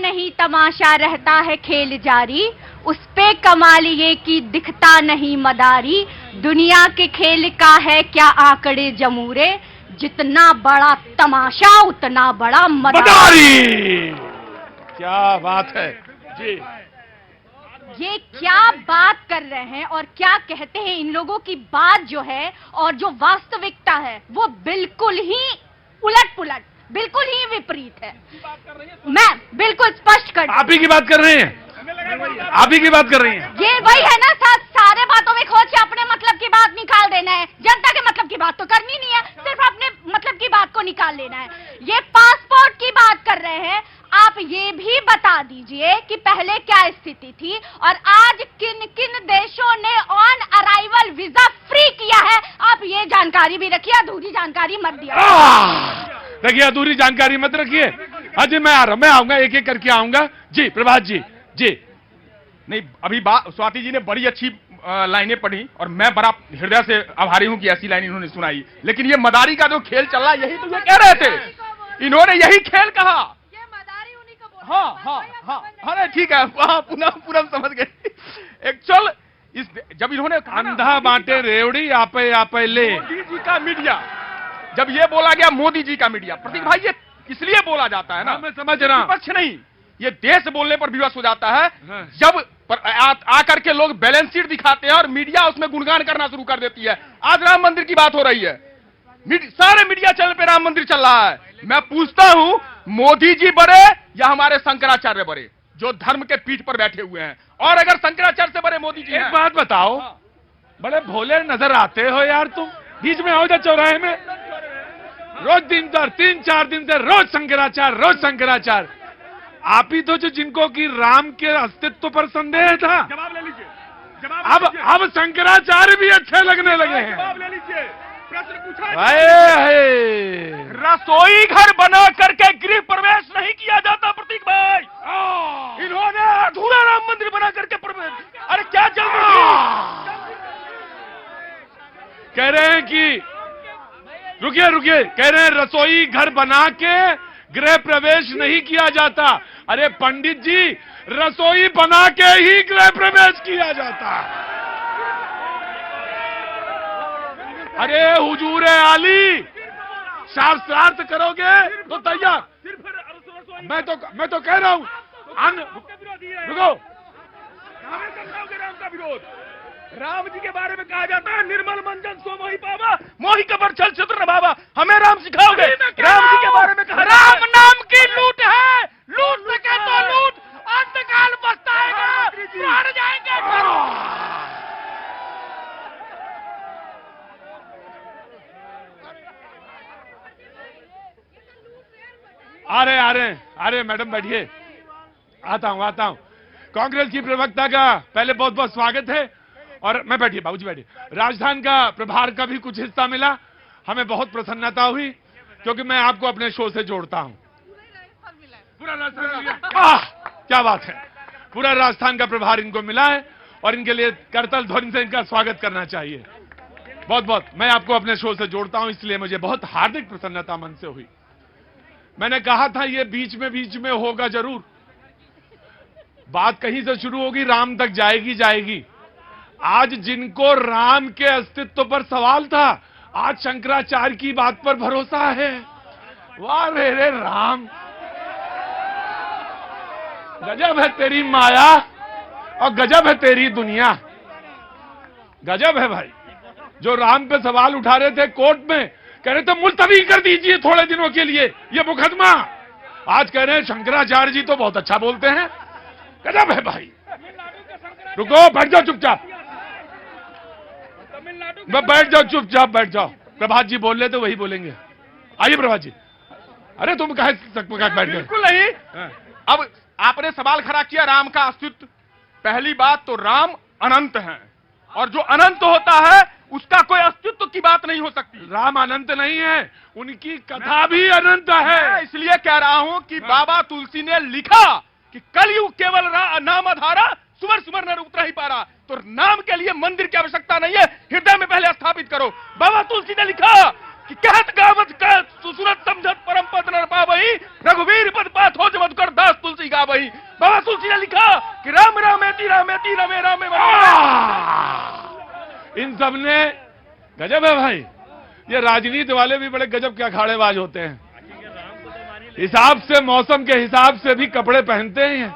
नहीं तमाशा रहता है खेल जारी, उस पे कमाल ये कि दिखता नहीं मदारी। दुनिया के खेल का है क्या आंकड़े जमूरे, जितना बड़ा तमाशा उतना बड़ा मदारी। क्या बात है जी। ये क्या बात कर रहे हैं और क्या कहते हैं। इन लोगों की बात जो है और जो वास्तविकता है वो बिल्कुल ही उलट पुलट, बिल्कुल ही विपरीत है। मैं बिल्कुल स्पष्ट कर, आप ही की बात कर रहे हैं, आप ही की बात कर रही हैं। ये वही है ना, सारे बातों में खोज के अपने मतलब की बात निकाल देना है। जनता के मतलब की बात तो करनी नहीं है, सिर्फ अपने मतलब की बात को निकाल लेना है। ये पासपोर्ट की बात कर रहे हैं। आप ये भी बता दीजिए कि पहले क्या स्थिति थी और आज किन किन देशों ने ऑन अराइवल वीजा फ्री किया है। आप ये जानकारी भी रखिए, अधूरी जानकारी मत दिया। देखिए, अधूरी जानकारी मत रखिए। अजय मैं आ रहा हूं, मैं आऊंगा, एक एक करके आऊंगा। जी प्रभात जी। जी नहीं, अभी स्वाति जी ने बड़ी अच्छी लाइनें पढ़ी और मैं बड़ा हृदय से आभारी हूं कि ऐसी लाइन इन्होंने सुनाई। लेकिन ये मदारी का जो खेल चल रहा है, यही तो ये कह रहे थे, इन्होंने यही खेल कहा। हाँ, अरे ठीक है, पूरा समझ गए। एक्चुअल जब इन्होंने अंधा बांटे रेवड़ी आपे ले। मोदी जी का मीडिया, जब ये बोला गया मोदी जी का मीडिया, प्रतीक भाई ये इसलिए बोला जाता है ना, मैं समझ रहा हूं। पक्ष नहीं, ये देश बोलने पर विवश हो जाता है। हाँ। जब आकर के लोग बैलेंस शीट दिखाते हैं और मीडिया उसमें गुणगान करना शुरू कर देती है। आज राम मंदिर की बात हो रही है, सारे मीडिया चैनल पे राम मंदिर चल रहा है। मैं पूछता हूं, मोदी जी बड़े या हमारे शंकराचार्य बड़े, जो धर्म के पीठ पर बैठे हुए हैं? और अगर शंकराचार्य से बड़े मोदी जी एक हैं, बात बताओ, बड़े भोले नजर आते हो यार तुम। बीच में आओ जा चौराहे में, रोज दिन भर 3-4 दिन से रोज शंकराचार्य। आप ही तो जो जिनको कि राम के अस्तित्व पर संदेह था। जवाब ले लीजिए, अब शंकराचार्य भी अच्छे लगने लगे हैं। जवाब ले लीजिए। प्रश्न पूछा, हाय। रसोई घर बना करके गृह प्रवेश नहीं किया जाता प्रतीक भाई। इन्होंने अधूरा राम मंदिर बना करके प्रवेश, अरे क्या चल रही है? कह रहे हैं कि रुकिए, कह रहे हैं रसोई घर बना के गृह प्रवेश नहीं किया जाता। अरे पंडित जी, रसोई बना के ही गृह प्रवेश किया जाता। अरे हुजूर आली, शास्त्रार्थ करोगे तो तैयार। मैं तो कह रहा हूं, रुको। राम का विरोध, राम जी के बारे में कहा जाता है, निर्मल मंजन सो मोहि पावा, मोहि कबर छल छत्र बाबा। हमें राम सिखाओगे? राम जी के बारे में कहा, राम नाम की लूट है, लूट सके तो लूट, अंतकाल बस्ताएगा, मर जाएंगे। अरे मैडम बैठिए, आता हूं। कांग्रेस की प्रवक्ता का पहले बहुत बहुत स्वागत है। और मैं बैठिए बाबूजी, बैठिए। राजस्थान का प्रभार का भी कुछ हिस्सा मिला, हमें बहुत प्रसन्नता हुई, क्योंकि मैं आपको अपने शो से जोड़ता हूं। पूरा राजस्थान, क्या बात है, पूरा राजस्थान का प्रभार इनको मिला है और इनके लिए करतल ध्वनि से इनका स्वागत करना चाहिए। बहुत बहुत मैं आपको अपने शो से जोड़ता हूं, इसलिए मुझे बहुत हार्दिक प्रसन्नता मन से हुई। मैंने कहा था ये बीच में होगा जरूर, बात कहीं से शुरू होगी, राम तक जाएगी। आज जिनको राम के अस्तित्व पर सवाल था, आज शंकराचार्य की बात पर भरोसा है। वाह मेरे राम, गजब है तेरी माया और गजब है तेरी दुनिया। गजब है भाई। जो राम पे सवाल उठा रहे थे कोर्ट में, कह रहे थे मुलतवी कर दीजिए थोड़े दिनों के लिए ये मुकदमा, आज कह रहे हैं शंकराचार्य जी तो बहुत अच्छा बोलते हैं। गजब है भाई। रुको, बैठ जाओ चुपचाप, बैठ जाओ। प्रभात जी बोल रहे तो वही बोलेंगे। आइए प्रभात जी। अरे तुम कहे बैठ गए? बिल्कुल नहीं। अब आपने सवाल खड़ा किया राम का अस्तित्व। पहली बात तो राम अनंत है, और जो अनंत होता है उसका कोई अस्तित्व की बात नहीं हो सकती। राम अनंत नहीं है, उनकी कथा भी अनंत है। इसलिए कह रहा हूं कि बाबा तुलसी ने लिखा कि कलयुग केवल नाम आधारा, सुमर न उतरा ही पारा। तो नाम के लिए मंदिर की आवश्यकता नहीं है, हृदय में पहले स्थापित करो। बाबा तुलसी ने लिखा कि कहत गावत का सुसुरत समझत परम पद न पावई, रघुवीर पद पात हो जब कर दास तुलसी लिखा भाई, बाबा तुलसी ने लिखा कि राम रामेति रामेति रमे रामे। इन सब ने गजब है भाई, ये राजनीति वाले भी बड़े गजब के अखाड़ेबाज होते हैं। हिसाब से, मौसम के हिसाब से भी कपड़े पहनते हैं।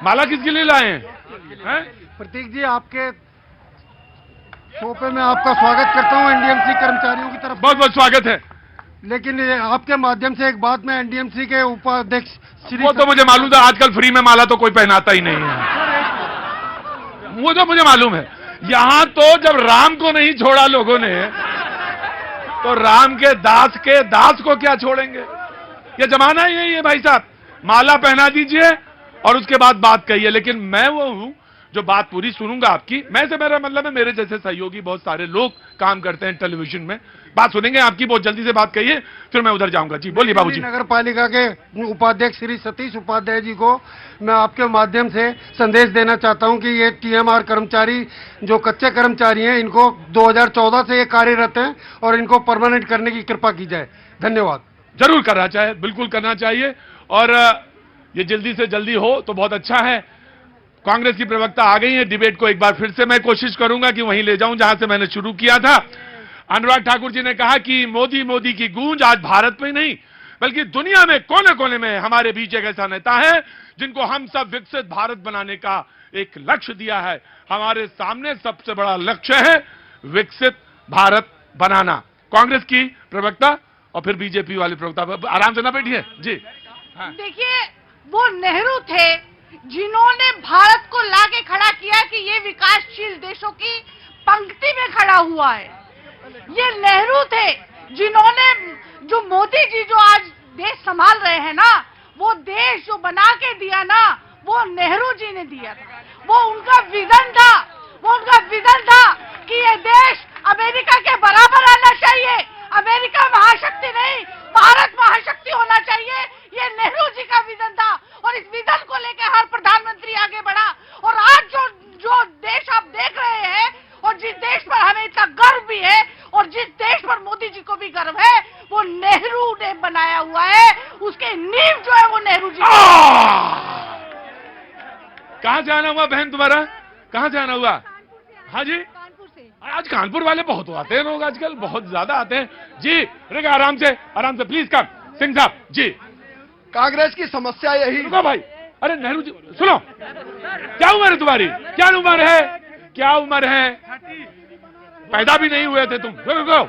माला किसके लिए लाए हैं? प्रतीक जी, आपके शो पे मैं आपका स्वागत करता हूं एनडीएमसी कर्मचारियों की तरफ। बहुत बहुत स्वागत है। लेकिन ये आपके माध्यम से एक बात मैं एनडीएमसी के उपाध्यक्ष श्री, वो तो मुझे मालूम था, आजकल फ्री में माला तो कोई पहनाता ही नहीं है, वो तो मुझे मालूम है। यहां तो जब राम को नहीं छोड़ा लोगों ने, तो राम के दास को क्या छोड़ेंगे? ये जमाना ही यही है भाई साहब। माला पहना दीजिए और उसके बाद बात कहिए। लेकिन मैं वो हूं जो बात पूरी सुनूंगा आपकी। मैं से मेरा मतलब है, मेरे जैसे सहयोगी बहुत सारे लोग काम करते हैं टेलीविजन में, बात सुनेंगे आपकी। बहुत जल्दी से बात कहिए, फिर मैं उधर जाऊंगा। जी बोलिए बाबूजी। नगर पालिका के उपाध्यक्ष श्री सतीश उपाध्याय जी को मैं आपके माध्यम से संदेश देना चाहता हूं कि ये टीएमआर कर्मचारी जो कच्चे कर्मचारी हैं, इनको 2014 से ये कार्यरत हैं और इनको परमानेंट करने की कृपा की जाए। धन्यवाद। जरूर करना चाहिए, बिल्कुल करना चाहिए, और ये जल्दी से जल्दी हो तो बहुत अच्छा है। कांग्रेस की प्रवक्ता आ गई है, डिबेट को एक बार फिर से मैं कोशिश करूंगा कि वहीं ले जाऊं जहां से मैंने शुरू किया था। अनुराग ठाकुर जी ने कहा कि मोदी मोदी की गूंज आज भारत में नहीं बल्कि दुनिया में कोने कोने में हमारे बीच एक ऐसा नेता है जिनको हम सब विकसित भारत बनाने का एक लक्ष्य दिया है। हमारे सामने सबसे बड़ा लक्ष्य है विकसित भारत बनाना। कांग्रेस की प्रवक्ता और फिर बीजेपी वाले प्रवक्ता, आराम से ना बैठिए जी। हाँ। देखिए, वो नेहरू थे जिन्होंने भारत को लाके खड़ा किया कि ये विकासशील देशों की पंक्ति में खड़ा हुआ है। ये नेहरू थे जिन्होंने, जो मोदी जी जो आज देश संभाल रहे हैं ना, वो देश जो बना के दिया ना, वो नेहरू जी ने दिया था। वो उनका विजन था कि ये देश अमेरिका के बराबर आना चाहिए। अमेरिका महाशक्ति नहीं, भारत महाशक्ति होना चाहिए। ये नेहरू जी का विजन था और इस विजन को लेकर हर प्रधानमंत्री आगे बढ़ा। और आज जो देश आप देख रहे हैं और जिस देश पर हमें इतना गर्व भी है और जिस देश पर मोदी जी को भी गर्व है, वो नेहरू ने बनाया हुआ है। उसके नींव जो है वो नेहरू जी। कहां जाना हुआ बहन तुम्हारा? कहां जाना हुआ? हाँ जी, कानपुर से। आज कानपुर वाले बहुत आते हैं लोग, आजकल बहुत ज्यादा आते हैं जी। रुको, आराम से प्लीज कम। सिंह साहब जी, कांग्रेस की समस्या यही। रुको भाई, अरे नेहरू जी सुनो, क्या उम्र है तुम्हारी? क्या उम्र है? पैदा भी नहीं हुए थे तुम। रुको।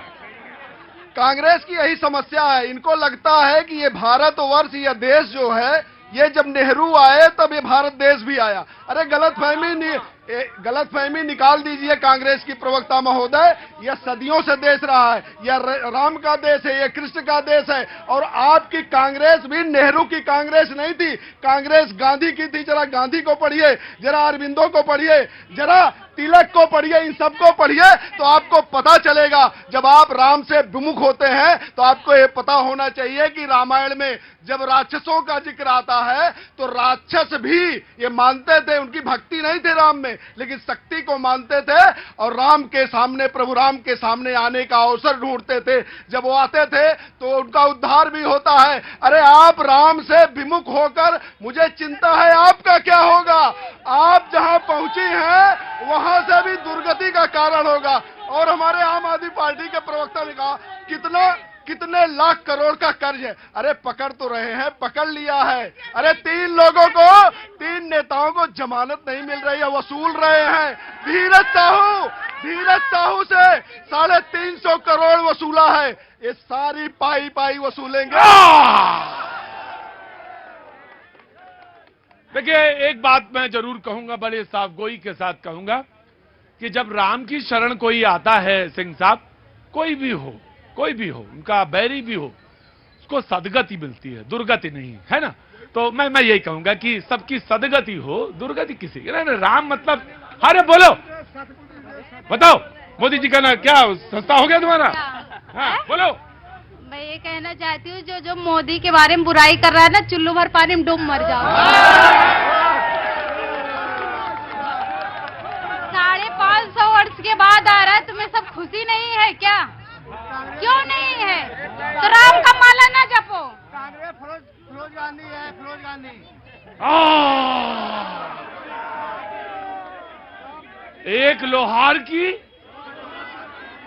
कांग्रेस की यही समस्या है। इनको लगता है कि ये भारतवर्ष, यह देश जो है, ये जब नेहरू आए तब ये भारत देश भी आया। अरे गलतफहमी निकाल दीजिए कांग्रेस की प्रवक्ता महोदय। यह सदियों से देश रहा है, यह राम का देश है, यह कृष्ण का देश है। और आपकी कांग्रेस भी नेहरू की कांग्रेस नहीं थी, कांग्रेस गांधी की थी। जरा गांधी को पढ़िए, जरा अरविंदो को पढ़िए, जरा तिलक को पढ़िए, इन सबको पढ़िए तो आपको पता चलेगा। जब आप राम से विमुख होते हैं तो आपको ये पता होना चाहिए कि रामायण में जब राक्षसों का जिक्र आता है तो राक्षस भी ये मानते थे, उनकी भक्ति नहीं थे राम में, लेकिन शक्ति को मानते थे और राम के सामने, प्रभु राम के सामने आने का अवसर ढूंढते थे। जब वो आते थे तो उनका उद्धार भी होता है। अरे आप राम से विमुख होकर, मुझे चिंता है आपका क्या होगा। आप जहां पहुंची हैं वहां से भी दुर्गति का कारण होगा। और हमारे आम आदमी पार्टी के प्रवक्ता ने कहा कितने लाख करोड़ का कर्ज है। अरे पकड़ तो रहे हैं, पकड़ लिया है। अरे 3 नेताओं को जमानत नहीं मिल रही है, वसूल रहे हैं। धीरज साहू से 350 करोड़ वसूला है। ये सारी पाई वसूलेंगे। देखिए, एक बात मैं जरूर कहूंगा, बड़े साफ गोई के साथ कहूंगा कि जब राम की शरण कोई आता है, सिंह साहब, कोई भी हो, उनका बैरी भी हो, उसको सदगति मिलती है, दुर्गति नहीं, है ना। तो मैं यही कहूंगा कि सबकी सदगति हो, दुर्गति किसी की नहीं। राम मतलब, अरे बोलो, बताओ, मोदी जी का ना क्या सस्ता हो गया तुम्हारा? हाँ बोलो। मैं ये कहना चाहती हूँ, जो मोदी के बारे में बुराई कर रहा है ना, चुल्लू भर पानी में डूब मर जाओ। 550 वर्ष के बाद आ रहा है, तुम्हें सब खुशी नहीं है क्या? क्यों नहीं है? तो राम का माला ना जपो। फिरोज गांधी है, फिरोज गांधी। एक लोहार की